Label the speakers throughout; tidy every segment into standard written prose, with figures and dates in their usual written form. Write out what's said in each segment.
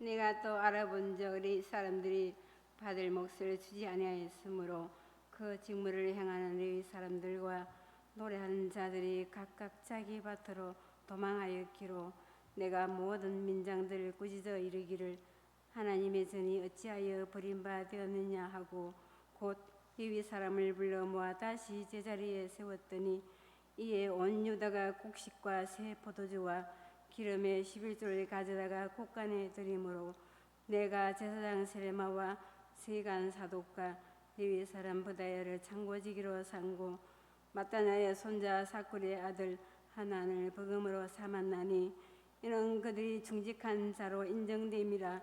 Speaker 1: 내가 또 알아본 적이 사람들이 받을 몫을 주지 아니하였으므로 그 직무를 행하는 레위 사람들과 노래하는 자들이 각각 자기 밭으로 도망하였기로 내가 모든 민장들 꾸짖어 이르기를 하나님의 전이 어찌하여 버림바 되었느냐 하고 곧 레위 사람을 불러 모아 다시 제자리에 세웠더니 이에 온 유다가 곡식과 새 포도주와 기름의 11조를 가져다가 곳간에 드림으로 내가 제사장 세레마와 세간 사독과 레위 사람 부다야를 창고지기로 삼고 마따나의 손자 사쿨의 아들 하난을 버금으로 삼았나니 이는 그들이 중직한 자로 인정됨이라.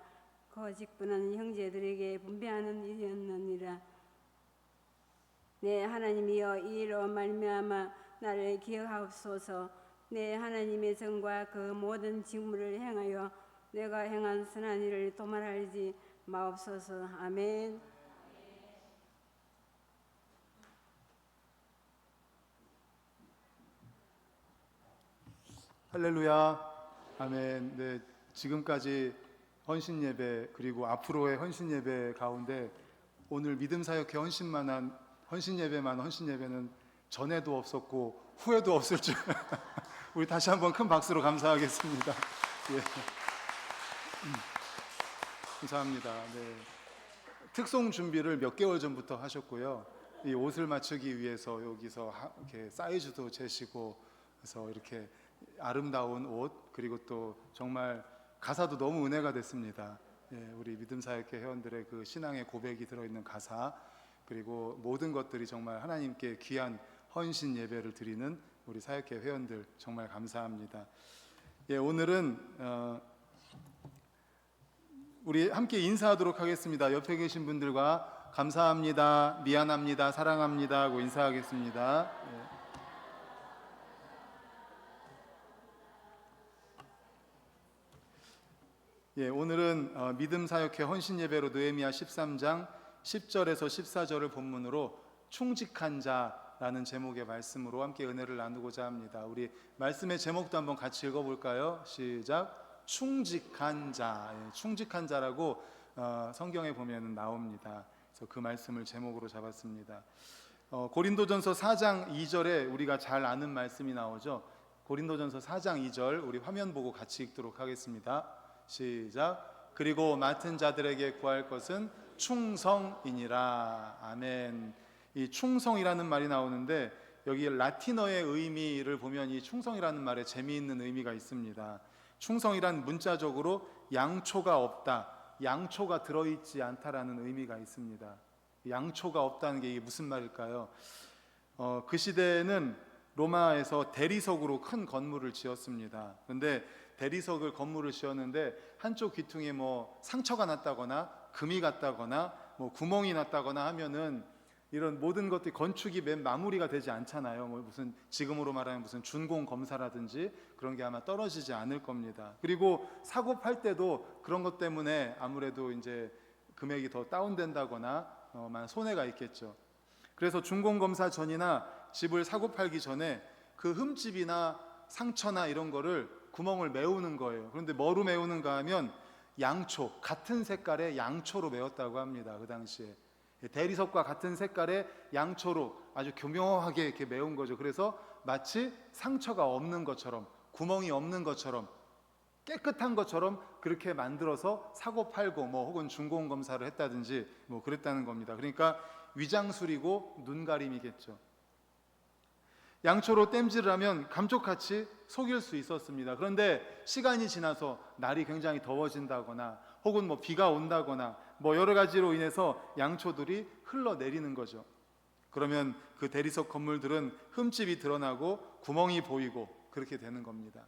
Speaker 1: 그 직분은 형제들에게 분배하는 일이었느니라. 내 하나님이여, 이 일로 말미암아 나를 기억하옵소서. 내 하나님의 정과 그 모든 직무를 행하여 내가 행한 선한 일을 도말하지 마옵소서. 아멘.
Speaker 2: 할렐루야. 아멘. 네, 지금까지 헌신 예배 그리고 앞으로의 헌신 예배 가운데 오늘 믿음 사역회 헌신 예배는 전에도 없었고 후에도 없을 줄 우리 다시 한번 큰 박수로 감사하겠습니다. 예. 감사합니다. 네. 특송 준비를 몇 개월 전부터 하셨고요. 이 옷을 맞추기 위해서 여기서 이렇게 사이즈도 재시고 그래서 이렇게 아름다운 옷 그리고 또 정말 가사도 너무 은혜가 됐습니다. 예, 우리 믿음 사역회 회원들의 그 신앙의 고백이 들어있는 가사 그리고 모든 것들이 정말 하나님께 귀한 헌신 예배를 드리는 우리 사역회 회원들 정말 감사합니다. 예, 오늘은 우리 함께 인사하도록 하겠습니다. 옆에 계신 분들과 감사합니다, 미안합니다, 사랑합니다 하고 인사하겠습니다. 예, 오늘은 믿음 사역회 헌신 예배로 느헤미야 13장 10절에서 14절을 본문으로 충직한 자라는 제목의 말씀으로 함께 은혜를 나누고자 합니다. 우리 말씀의 제목도 한번 같이 읽어볼까요? 시작. 충직한 자. 예, 충직한 자라고 성경에 보면 나옵니다. 그래서 그 말씀을 제목으로 잡았습니다. 고린도전서 4장 2절에 우리가 잘 아는 말씀이 나오죠. 고린도전서 4장 2절 우리 화면 보고 같이 읽도록 하겠습니다. 시작. 그리고 맡은 자들에게 구할 것은 충성이니라. 아멘. 이 충성이라는 말이 나오는데 여기 라틴어의 의미를 보면 이 충성이라는 말에 재미있는 의미가 있습니다. 충성이란 문자적으로 양초가 없다, 양초가 들어있지 않다라는 의미가 있습니다. 양초가 없다는 게 이게 무슨 말일까요? 그 시대에는 로마에서 대리석으로 큰 건물을 지었습니다. 그런데 대리석을 건물을 지었는데 한쪽 귀퉁이에 뭐 상처가 났다거나 금이 갔다거나 뭐 구멍이 났다거나 하면은 이런 모든 것들이 건축이 맨 마무리가 되지 않잖아요. 뭐 무슨 지금으로 말하면 무슨 준공 검사라든지 그런 게 아마 떨어지지 않을 겁니다. 그리고 사고 팔 때도 그런 것 때문에 아무래도 이제 금액이 더 다운된다거나 손해가 있겠죠. 그래서 준공 검사 전이나 집을 사고 팔기 전에 그 흠집이나 상처나 이런 거를 구멍을 메우는 거예요. 그런데 뭐로 메우는가 하면 양초, 같은 색깔의 양초로 메웠다고 합니다. 그 당시에 대리석과 같은 색깔의 양초로 아주 교묘하게 이렇게 메운 거죠. 그래서 마치 상처가 없는 것처럼, 구멍이 없는 것처럼, 깨끗한 것처럼 그렇게 만들어서 사고 팔고 뭐 혹은 준공 검사를 했다든지 뭐 그랬다는 겁니다. 그러니까 위장술이고 눈가림이겠죠. 양초로 땜질을 하면 감쪽같이 속일 수 있었습니다. 그런데 시간이 지나서 날이 굉장히 더워진다거나 혹은 뭐 비가 온다거나 뭐 여러 가지로 인해서 양초들이 흘러내리는 거죠. 그러면 그 대리석 건물들은 흠집이 드러나고 구멍이 보이고 그렇게 되는 겁니다.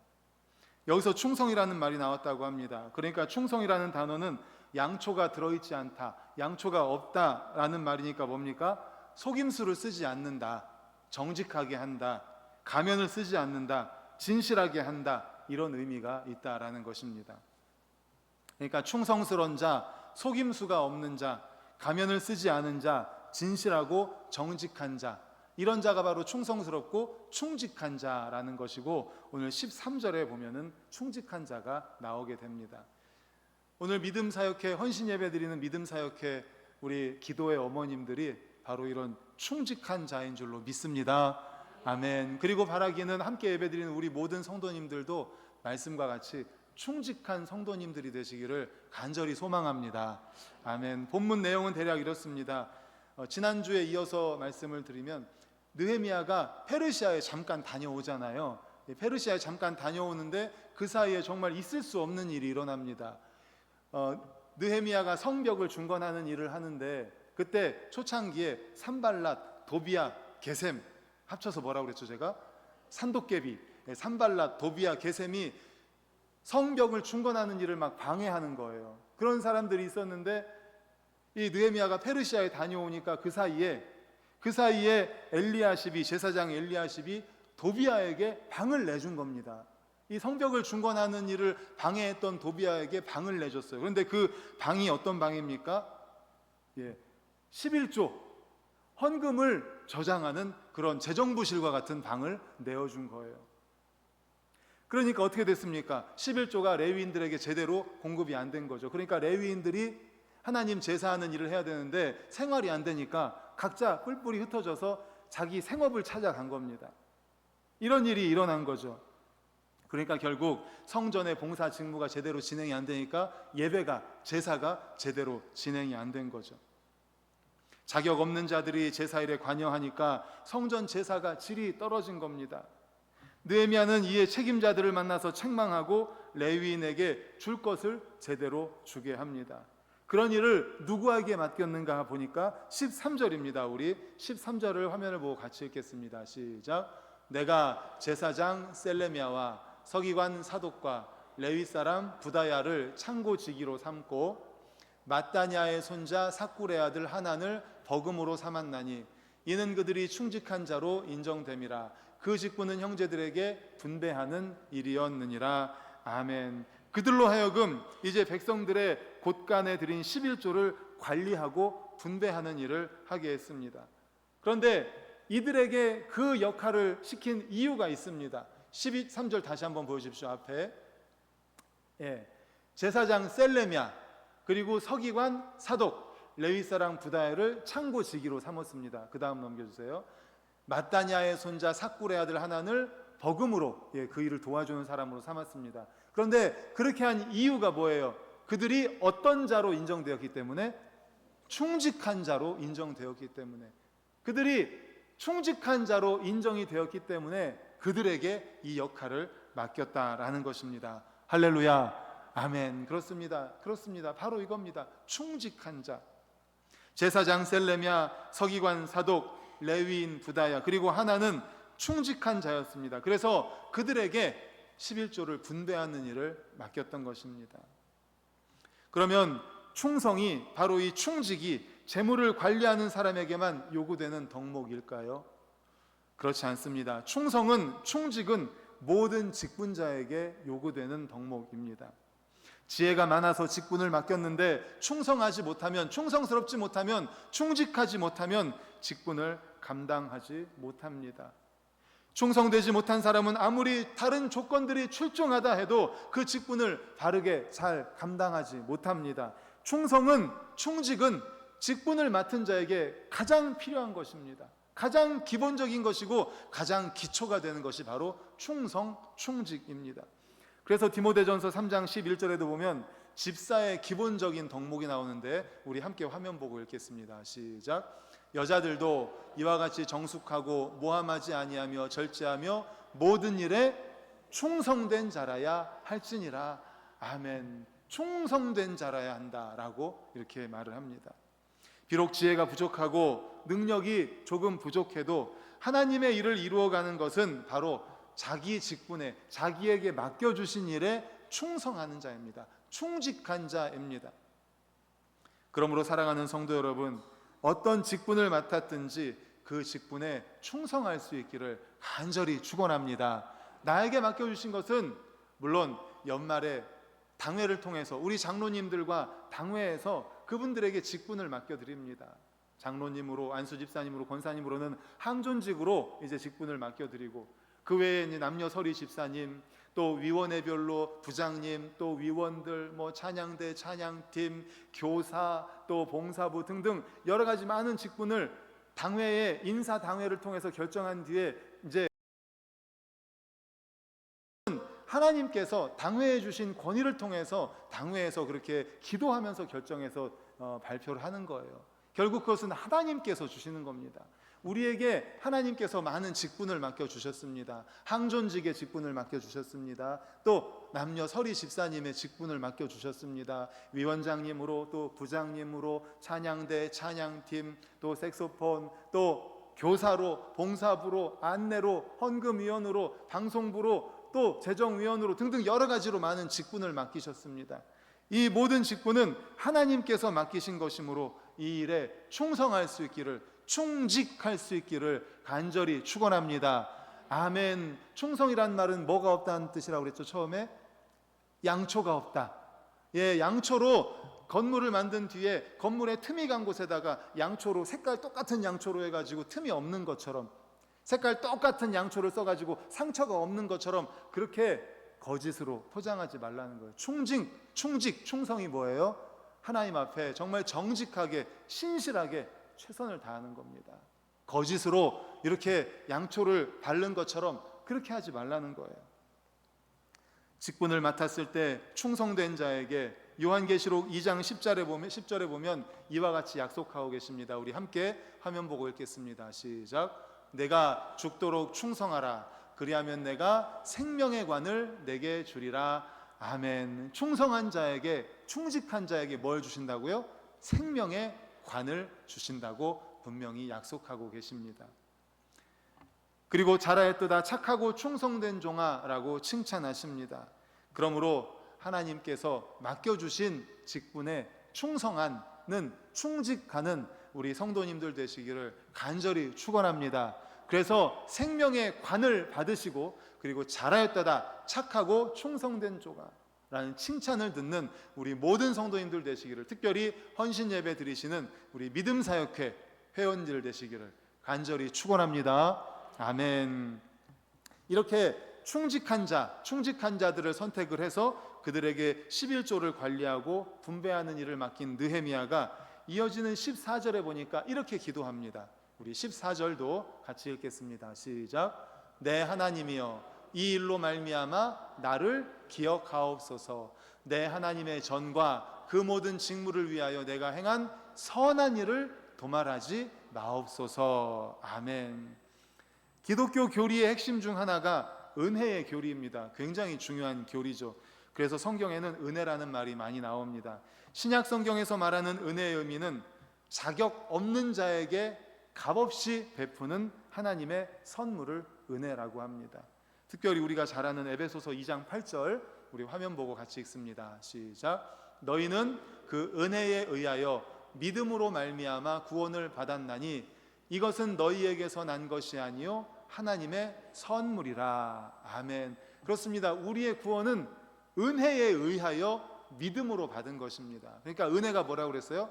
Speaker 2: 여기서 충성이라는 말이 나왔다고 합니다. 그러니까 충성이라는 단어는 양초가 들어있지 않다, 양초가 없다라는 말이니까 뭡니까? 속임수를 쓰지 않는다, 정직하게 한다, 가면을 쓰지 않는다, 진실하게 한다, 이런 의미가 있다라는 것입니다. 그러니까 충성스러운 자, 속임수가 없는 자, 가면을 쓰지 않은 자, 진실하고 정직한 자, 이런 자가 바로 충성스럽고 충직한 자라는 것이고 오늘 13절에 보면은 충직한 자가 나오게 됩니다. 오늘 믿음 사역회 헌신 예배 드리는 믿음 사역회 우리 기도의 어머님들이 바로 이런 충직한 자인 줄로 믿습니다. 아멘. 그리고 바라기는 함께 예배 드리는 우리 모든 성도님들도 말씀과 같이 충직한 성도님들이 되시기를 간절히 소망합니다. 아멘. 본문 내용은 대략 이렇습니다. 지난주에 이어서 말씀을 드리면 느헤미야가 페르시아에 잠깐 다녀오잖아요. 페르시아에 잠깐 다녀오는데 그 사이에 정말 있을 수 없는 일이 일어납니다. 느헤미야가 성벽을 중건하는 일을 하는데 그때 초창기에 산발랏, 도비야, 게셈 합쳐서 뭐라고 그랬죠 제가? 산도깨비, 산발랏, 도비야, 게셈이 성벽을 중건하는 일을 막 방해하는 거예요. 그런 사람들이 있었는데 이 느헤미야가 페르시아에 다녀오니까 그 사이에 엘리야십이, 제사장 엘리야십이 도비야에게 방을 내준 겁니다. 이 성벽을 중건하는 일을 방해했던 도비야에게 방을 내줬어요. 그런데 그 방이 어떤 방입니까? 11조 헌금을 저장하는 그런 재정부실과 같은 방을 내어준 거예요. 그러니까 어떻게 됐습니까? 11조가 레위인들에게 제대로 공급이 안 된 거죠. 그러니까 레위인들이 하나님 제사하는 일을 해야 되는데 생활이 안 되니까 각자 뿔뿔이 흩어져서 자기 생업을 찾아간 겁니다. 이런 일이 일어난 거죠. 그러니까 결국 성전의 봉사 직무가 제대로 진행이 안 되니까 예배가, 제사가 제대로 진행이 안 된 거죠. 자격 없는 자들이 제사일에 관여하니까 성전 제사가 질이 떨어진 겁니다. 느헤미야는 이에 책임자들을 만나서 책망하고 레위인에게 줄 것을 제대로 주게 합니다. 그런 일을 누구에게 맡겼는가 보니까 13절입니다. 우리 13절을 화면을 보고 같이 읽겠습니다. 시작. 내가 제사장 셀레미야와 서기관 사독과 레위 사람 부다야를 창고지기로 삼고 마따냐의 손자 삭굴의 아들 하난을 버금으로 삼았나니 이는 그들이 충직한 자로 인정됨이라. 그 직분은 형제들에게 분배하는 일이었느니라. 아멘. 그들로 하여금 이제 백성들의 곳간에 드린 11조를 관리하고 분배하는 일을 하게 했습니다. 그런데 이들에게 그 역할을 시킨 이유가 있습니다. 13절 다시 한번 보여주십시오. 앞에 제사장 셀레미야 그리고 서기관 사독 레위 사람 부다야를 창고지기로 삼았습니다. 그 다음 넘겨주세요. 마따냐의 손자 삭굴의 아들 하난을 버금으로 그 일을 도와주는 사람으로 삼았습니다. 그런데 그렇게 한 이유가 뭐예요? 그들이 어떤 자로 인정되었기 때문에? 충직한 자로 인정되었기 때문에. 그들이 충직한 자로 인정이 되었기 때문에 그들에게 이 역할을 맡겼다라는 것입니다. 할렐루야. 아멘. 그렇습니다. 바로 이겁니다. 충직한 자. 제사장 셀레미야, 서기관 사독, 레위인 부다야 그리고 하나는 충직한 자였습니다. 그래서 그들에게 11조를 분배하는 일을 맡겼던 것입니다. 그러면 충성이, 바로 이 충직이 재물을 관리하는 사람에게만 요구되는 덕목일까요? 그렇지 않습니다. 충직은 모든 직분자에게 요구되는 덕목입니다. 지혜가 많아서 직분을 맡겼는데 충성스럽지 못하면, 충직하지 못하면 직분을 감당하지 못합니다. 충성되지 못한 사람은 아무리 다른 조건들이 출중하다 해도 그 직분을 바르게 잘 감당하지 못합니다. 충직은 직분을 맡은 자에게 가장 필요한 것입니다. 가장 기본적인 것이고 가장 기초가 되는 것이 바로 충직입니다. 그래서 디모데전서 3장 11절에도 보면 집사의 기본적인 덕목이 나오는데 우리 함께 화면 보고 읽겠습니다. 시작. 여자들도 이와 같이 정숙하고 모함하지 아니하며 절제하며 모든 일에 충성된 자라야 할지니라. 아멘. 충성된 자라야 한다라고 이렇게 말을 합니다. 비록 지혜가 부족하고 능력이 조금 부족해도 하나님의 일을 이루어가는 것은 바로 자기 직분에, 자기에게 맡겨주신 일에 충성하는 자입니다. 충직한 자입니다. 그러므로 사랑하는 성도 여러분, 어떤 직분을 맡았든지 그 직분에 충성할 수 있기를 간절히 축원합니다. 나에게 맡겨주신 것은 물론 연말에 당회를 통해서 우리 장로님들과 당회에서 그분들에게 직분을 맡겨드립니다. 장로님으로, 안수집사님으로, 권사님으로는 항존직으로 이제 직분을 맡겨드리고, 그 외에 남녀 서리 집사님, 또 위원회별로 부장님, 또 위원들, 뭐 찬양대, 찬양팀, 교사, 또 봉사부 등등 여러 가지 많은 직분을 당회의 인사 당회를 통해서 결정한 뒤에 이제 하나님께서 당회에 주신 권위를 통해서 당회에서 그렇게 기도하면서 결정해서 발표를 하는 거예요. 결국 그것은 하나님께서 주시는 겁니다. 우리에게 하나님께서 많은 직분을 맡겨주셨습니다. 항존직의 직분을 맡겨주셨습니다. 또 남녀 서리 집사님의 직분을 맡겨주셨습니다. 위원장님으로, 또 부장님으로, 찬양대, 찬양팀, 또 색소폰, 또 교사로, 봉사부로, 안내로, 헌금위원으로, 방송부로, 또 재정위원으로 등등 여러 가지로 많은 직분을 맡기셨습니다. 이 모든 직분은 하나님께서 맡기신 것이므로 이 일에 충성할 수 있기를, 충직할 수 있기를 간절히 축원합니다. 아멘. 충성이란 말은 뭐가 없다는 뜻이라고 그랬죠? 처음에 양초가 없다. 예, 양초로 건물을 만든 뒤에 건물에 틈이 간 곳에다가 양초로, 색깔 똑같은 양초로 해가지고 틈이 없는 것처럼, 색깔 똑같은 양초를 써가지고 상처가 없는 것처럼 그렇게 거짓으로 포장하지 말라는 거예요. 충성이 뭐예요? 하나님 앞에 정말 정직하게, 신실하게 최선을 다하는 겁니다. 거짓으로 이렇게 양초를 바른 것처럼 그렇게 하지 말라는 거예요. 직분을 맡았을 때 충성된 자에게 요한계시록 2장 10절에 보면 이와 같이 약속하고 계십니다. 우리 함께 화면 보고 읽겠습니다. 시작. 내가 죽도록 충성하라. 그리하면 내가 생명의 관을 내게 주리라. 아멘. 충성한 자에게, 충직한 자에게 뭘 주신다고요? 생명의 관을 주신다고 분명히 약속하고 계십니다. 그리고 잘하였도다 착하고 충성된 종아라고 칭찬하십니다. 그러므로 하나님께서 맡겨주신 직분에 충성하는, 충직하는 우리 성도님들 되시기를 간절히 축원합니다. 그래서 생명의 관을 받으시고, 그리고 잘하였다다 착하고 충성된 종아라는 칭찬을 듣는 우리 모든 성도님들 되시기를, 특별히 헌신 예배 드리시는 우리 믿음사역회 회원들 되시기를 간절히 축원합니다. 아멘. 이렇게 충직한 자들을 선택을 해서 그들에게 11조를 관리하고 분배하는 일을 맡긴 느헤미야가 이어지는 14절에 보니까 이렇게 기도합니다. 우리 14절도 같이 읽겠습니다. 시작. 내 하나님이여, 이 일로 말미암아 나를 기억하옵소서. 내 하나님의 전과 그 모든 직무를 위하여 내가 행한 선한 일을 도말하지 마옵소서. 아멘. 기독교 교리의 핵심 중 하나가 은혜의 교리입니다. 굉장히 중요한 교리죠. 그래서 성경에는 은혜라는 말이 많이 나옵니다. 신약 성경에서 말하는 은혜의 의미는 자격 없는 자에게 값없이 베푸는 하나님의 선물을 은혜라고 합니다. 특별히 우리가 잘 아는 에베소서 2장 8절 우리 화면 보고 같이 읽습니다. 시작. 너희는 그 은혜에 의하여 믿음으로 말미암아 구원을 받았나니 이것은 너희에게서 난 것이 아니요 하나님의 선물이라. 아멘. 그렇습니다. 우리의 구원은 은혜에 의하여 믿음으로 받은 것입니다. 그러니까 은혜가 뭐라고 그랬어요?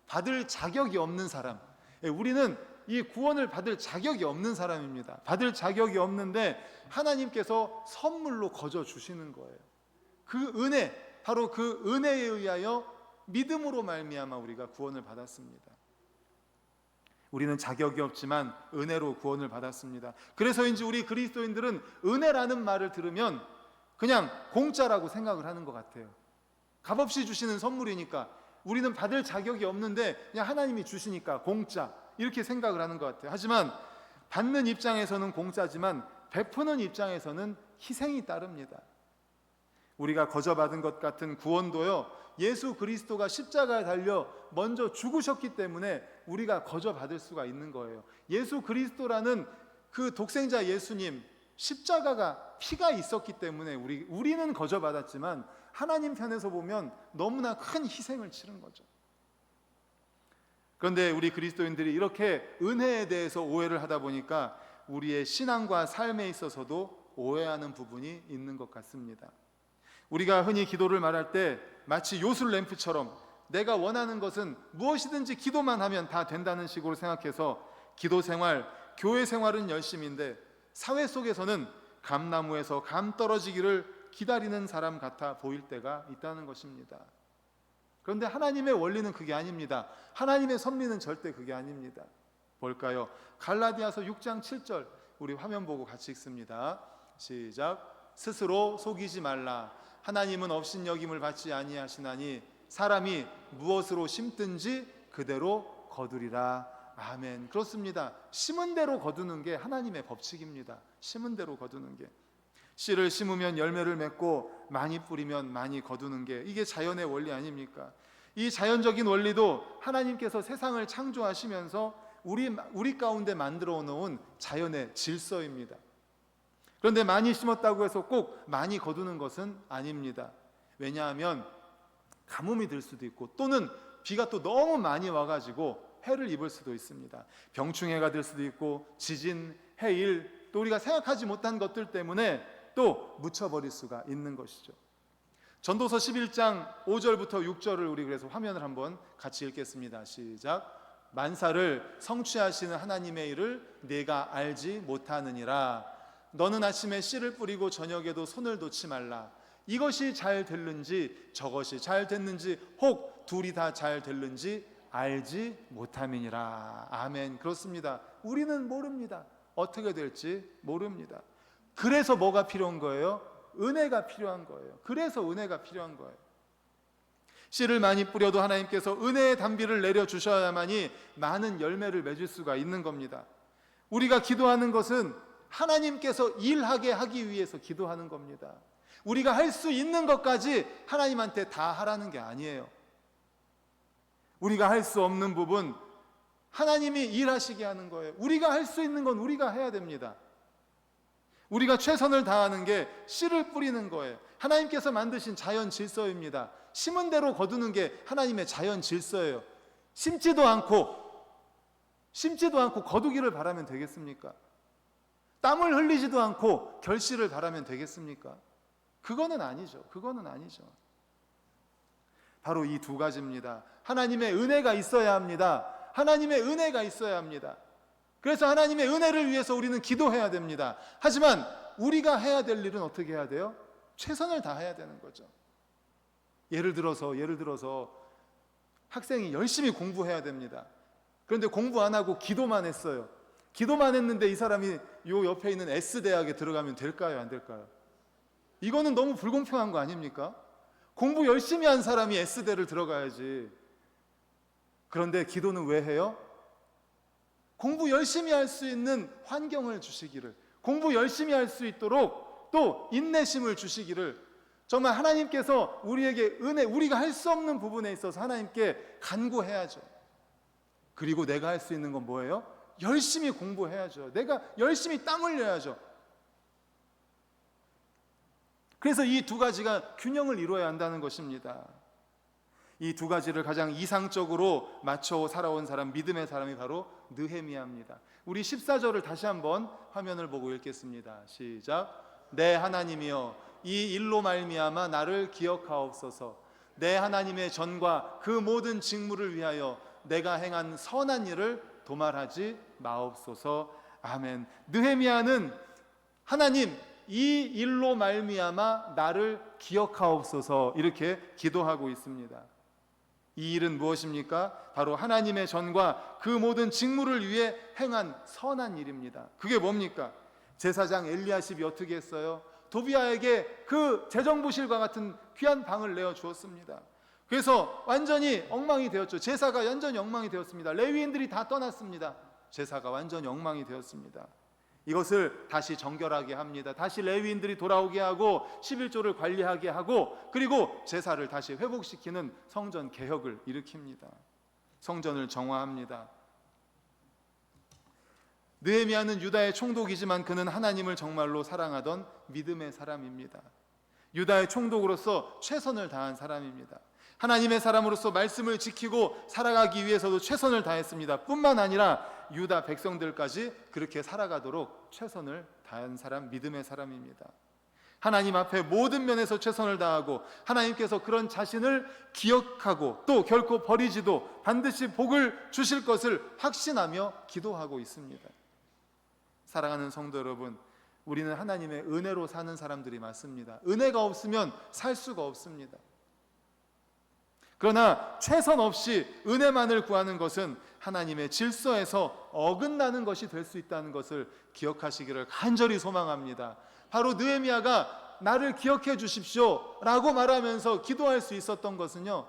Speaker 2: 받을 자격이 없는 사람. 우리는 이 구원을 받을 자격이 없는 사람입니다. 받을 자격이 없는데 하나님께서 선물로 거저 주시는 거예요. 그 은혜, 바로 그 은혜에 의하여 믿음으로 말미암아 우리가 구원을 받았습니다. 우리는 자격이 없지만 은혜로 구원을 받았습니다. 그래서인지 우리 그리스도인들은 은혜라는 말을 들으면 그냥 공짜라고 생각을 하는 것 같아요. 값없이 주시는 선물이니까, 우리는 받을 자격이 없는데 그냥 하나님이 주시니까 공짜, 이렇게 생각을 하는 것 같아요. 하지만 받는 입장에서는 공짜지만 베푸는 입장에서는 희생이 따릅니다. 우리가 거저받은 것 같은 구원도요, 예수 그리스도가 십자가에 달려 먼저 죽으셨기 때문에 우리가 거저받을 수가 있는 거예요. 예수 그리스도라는 그 독생자 예수님, 십자가가 피가 있었기 때문에 우리는 거저받았지만 하나님 편에서 보면 너무나 큰 희생을 치른 거죠. 그런데 우리 그리스도인들이 이렇게 은혜에 대해서 오해를 하다 보니까 우리의 신앙과 삶에 있어서도 오해하는 부분이 있는 것 같습니다. 우리가 흔히 기도를 말할 때 마치 요술램프처럼 내가 원하는 것은 무엇이든지 기도만 하면 다 된다는 식으로 생각해서 기도 생활, 교회 생활은 열심인데 사회 속에서는 감나무에서 감 떨어지기를 기다리는 사람 같아 보일 때가 있다는 것입니다. 그런데 하나님의 원리는 그게 아닙니다. 하나님의 섭리는 절대 그게 아닙니다. 볼까요? 갈라디아서 6장 7절 우리 화면 보고 같이 읽습니다. 시작. 스스로 속이지 말라. 하나님은 업신여김을 받지 아니하시나니 사람이 무엇으로 심든지 그대로 거두리라. 아멘. 그렇습니다. 심은 대로 거두는 게 하나님의 법칙입니다. 심은 대로 거두는 게. 씨를 심으면 열매를 맺고 많이 뿌리면 많이 거두는 게 이게 자연의 원리 아닙니까? 이 자연적인 원리도 하나님께서 세상을 창조하시면서 우리 가운데 만들어 놓은 자연의 질서입니다. 그런데 많이 심었다고 해서 꼭 많이 거두는 것은 아닙니다. 왜냐하면 가뭄이 들 수도 있고 또는 비가 또 너무 많이 와가지고 해를 입을 수도 있습니다. 병충해가 될 수도 있고 지진, 해일, 또 우리가 생각하지 못한 것들 때문에 또 묻혀버릴 수가 있는 것이죠. 전도서 11장 5절부터 6절을 우리 그래서 화면을 한번 같이 읽겠습니다. 시작. 만사를 성취하시는 하나님의 일을 내가 알지 못하느니라. 너는 아침에 씨를 뿌리고 저녁에도 손을 놓지 말라. 이것이 잘 됐는지 저것이 잘 됐는지 혹 둘이 다 잘 됐는지 알지 못함이니라. 아멘. 그렇습니다. 우리는 모릅니다. 어떻게 될지 모릅니다. 그래서 뭐가 필요한 거예요? 은혜가 필요한 거예요. 그래서 은혜가 필요한 거예요. 씨를 많이 뿌려도 하나님께서 은혜의 단비를 내려주셔야만이 많은 열매를 맺을 수가 있는 겁니다. 우리가 기도하는 것은 하나님께서 일하게 하기 위해서 기도하는 겁니다. 우리가 할 수 있는 것까지 하나님한테 다 하라는 게 아니에요. 우리가 할 수 없는 부분 하나님이 일하시게 하는 거예요. 우리가 할 수 있는 건 우리가 해야 됩니다. 우리가 최선을 다하는 게 씨를 뿌리는 거예요. 하나님께서 만드신 자연 질서입니다. 심은 대로 거두는 게 하나님의 자연 질서예요. 심지도 않고 거두기를 바라면 되겠습니까? 땀을 흘리지도 않고 결실을 바라면 되겠습니까? 그거는 아니죠. 바로 이 두 가지입니다. 하나님의 은혜가 있어야 합니다. 하나님의 은혜가 있어야 합니다. 그래서 하나님의 은혜를 위해서 우리는 기도해야 됩니다. 하지만 우리가 해야 될 일은 어떻게 해야 돼요? 최선을 다해야 되는 거죠. 예를 들어서 학생이 열심히 공부해야 됩니다. 그런데 공부 안 하고 기도만 했어요. 기도만 했는데 이 사람이 요 옆에 있는 S대학에 들어가면 될까요? 안 될까요? 이거는 너무 불공평한 거 아닙니까? 공부 열심히 한 사람이 S대를 들어가야지. 그런데 기도는 왜 해요? 공부 열심히 할 수 있는 환경을 주시기를, 공부 열심히 할 수 있도록 또 인내심을 주시기를, 정말 하나님께서 우리에게 은혜, 우리가 할 수 없는 부분에 있어서 하나님께 간구해야죠. 그리고 내가 할 수 있는 건 뭐예요? 열심히 공부해야죠. 내가 열심히 땀 흘려야죠. 그래서 이 두 가지가 균형을 이루어야 한다는 것입니다. 이 두 가지를 가장 이상적으로 맞춰 살아온 사람, 믿음의 사람이 바로 느헤미야입니다. 우리 14절을 다시 한번 화면을 보고 읽겠습니다. 시작. 내 하나님이여, 이 일로 말미암아 나를 기억하옵소서. 내 하나님의 전과 그 모든 직무를 위하여 내가 행한 선한 일을 도말하지 마옵소서. 아멘. 느헤미야는 하나님, 이 일로 말미암아 나를 기억하옵소서 이렇게 기도하고 있습니다. 이 일은 무엇입니까? 바로 하나님의 전과 그 모든 직무를 위해 행한 선한 일입니다. 그게 뭡니까? 제사장 엘리야십이 어떻게 했어요? 도비아에게 그 재정부실과 같은 귀한 방을 내어 주었습니다. 그래서 완전히 엉망이 되었죠. 제사가 완전히 엉망이 되었습니다. 레위인들이 다 떠났습니다. 제사가 완전히 엉망이 되었습니다. 이것을 다시 정결하게 합니다. 다시 레위인들이 돌아오게 하고 11조를 관리하게 하고, 그리고 제사를 다시 회복시키는 성전 개혁을 일으킵니다. 성전을 정화합니다. 느헤미야는 유다의 총독이지만 그는 하나님을 정말로 사랑하던 믿음의 사람입니다. 유다의 총독으로서 최선을 다한 사람입니다. 하나님의 사람으로서 말씀을 지키고 살아가기 위해서도 최선을 다했습니다. 뿐만 아니라 유다 백성들까지 그렇게 살아가도록 최선을 다한 사람, 믿음의 사람입니다. 하나님 앞에 모든 면에서 최선을 다하고 하나님께서 그런 자신을 기억하고 또 결코 버리지도 반드시 복을 주실 것을 확신하며 기도하고 있습니다. 사랑하는 성도 여러분, 우리는 하나님의 은혜로 사는 사람들이 맞습니다. 은혜가 없으면 살 수가 없습니다. 그러나 최선 없이 은혜만을 구하는 것은 하나님의 질서에서 어긋나는 것이 될 수 있다는 것을 기억하시기를 간절히 소망합니다. 바로 느헤미야가 나를 기억해 주십시오 라고 말하면서 기도할 수 있었던 것은요,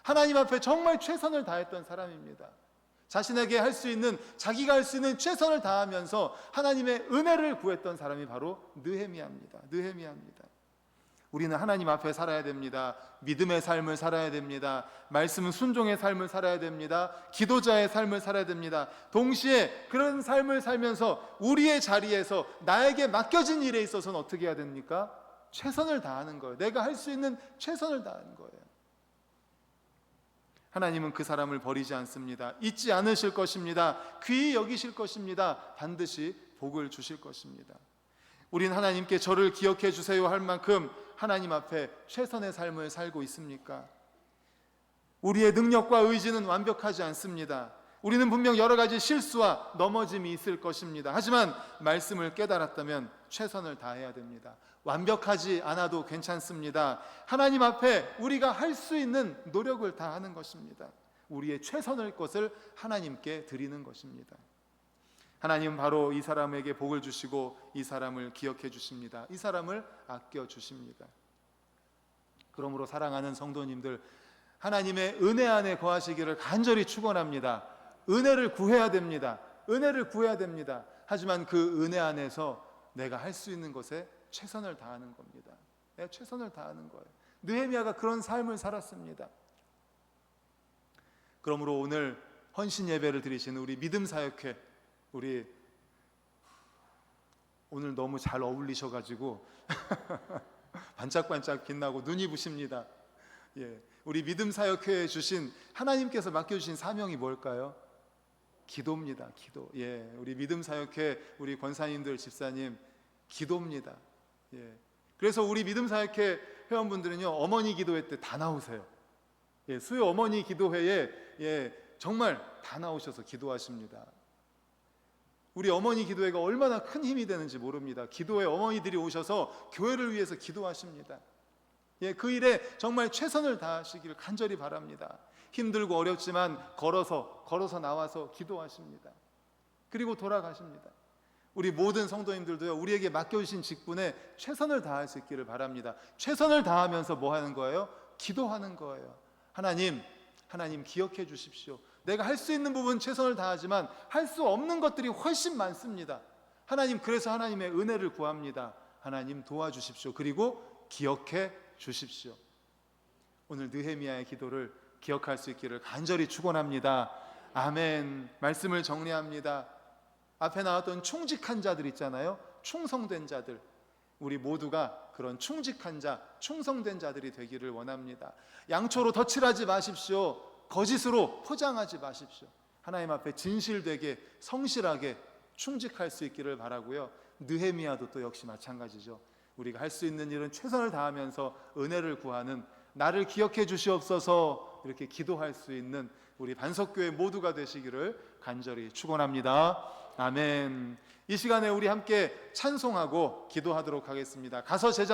Speaker 2: 하나님 앞에 정말 최선을 다했던 사람입니다. 자신에게 할 수 있는, 자기가 할 수 있는 최선을 다하면서 하나님의 은혜를 구했던 사람이 바로 느헤미야입니다. 우리는 하나님 앞에 살아야 됩니다. 믿음의 삶을 살아야 됩니다. 말씀 순종의 삶을 살아야 됩니다. 기도자의 삶을 살아야 됩니다. 동시에 그런 삶을 살면서 우리의 자리에서 나에게 맡겨진 일에 있어서는 어떻게 해야 됩니까? 최선을 다하는 거예요. 내가 할 수 있는 최선을 다하는 거예요. 하나님은 그 사람을 버리지 않습니다. 잊지 않으실 것입니다. 귀히 여기실 것입니다. 반드시 복을 주실 것입니다. 우린 하나님께 저를 기억해 주세요 할 만큼 하나님 앞에 최선의 삶을 살고 있습니까? 우리의 능력과 의지는 완벽하지 않습니다. 우리는 분명 여러 가지 실수와 넘어짐이 있을 것입니다. 하지만 말씀을 깨달았다면 최선을 다해야 됩니다. 완벽하지 않아도 괜찮습니다. 하나님 앞에 우리가 할 수 있는 노력을 다하는 것입니다. 우리의 최선의 것을 하나님께 드리는 것입니다. 하나님은 바로 이 사람에게 복을 주시고 이 사람을 기억해 주십니다. 이 사람을 아껴 주십니다. 그러므로 사랑하는 성도님들, 하나님의 은혜 안에 거하시기를 간절히 축원합니다. 은혜를 구해야 됩니다. 하지만 그 은혜 안에서 내가 할 수 있는 것에 최선을 다하는 겁니다. 최선을 다하는 거예요. 느헤미야가 그런 삶을 살았습니다. 그러므로 오늘 헌신 예배를 드리시는 우리 믿음 사역회, 우리 오늘 너무 잘 어울리셔가지고 반짝반짝 빛나고 눈이 부십니다. 우리 믿음 사역회에 주신, 하나님께서 맡겨주신 사명이 뭘까요? 기도입니다. 기도. 우리 믿음 사역회 우리 권사님들, 집사님, 기도입니다. 그래서 우리 믿음 사역회 회원분들은요, 어머니 기도회 때 다 나오세요. 수요 어머니 기도회에 정말 다 나오셔서 기도하십니다. 우리 어머니 기도회가 얼마나 큰 힘이 되는지 모릅니다. 기도회 어머니들이 오셔서 교회를 위해서 기도하십니다. 그 일에 정말 최선을 다하시기를 간절히 바랍니다. 힘들고 어렵지만 걸어서 나와서 기도하십니다. 그리고 돌아가십니다. 우리 모든 성도님들도요, 우리에게 맡겨주신 직분에 최선을 다할 수 있기를 바랍니다. 최선을 다하면서 뭐 하는 거예요? 기도하는 거예요. 하나님 기억해 주십시오. 내가 할 수 있는 부분 최선을 다하지만 할 수 없는 것들이 훨씬 많습니다. 그래서 하나님의 은혜를 구합니다. 하나님 도와주십시오. 그리고 기억해 주십시오. 오늘 느헤미야의 기도를 기억할 수 있기를 간절히 축원합니다. 아멘. 말씀을 정리합니다. 앞에 나왔던 충직한 자들 있잖아요. 충성된 자들. 우리 모두가 그런 충직한 자, 충성된 자들이 되기를 원합니다. 양초로 덧칠하지 마십시오. 거짓으로 포장하지 마십시오. 하나님 앞에 진실되게, 성실하게 충직할 수 있기를 바라고요. 느헤미야도 또 역시 마찬가지죠. 우리가 할 수 있는 일은 최선을 다하면서 은혜를 구하는, 나를 기억해 주시옵소서 이렇게 기도할 수 있는 우리 반석교회 모두가 되시기를 간절히 축원합니다. 아멘. 이 시간에 우리 함께 찬송하고 기도하도록 하겠습니다. 가서 제자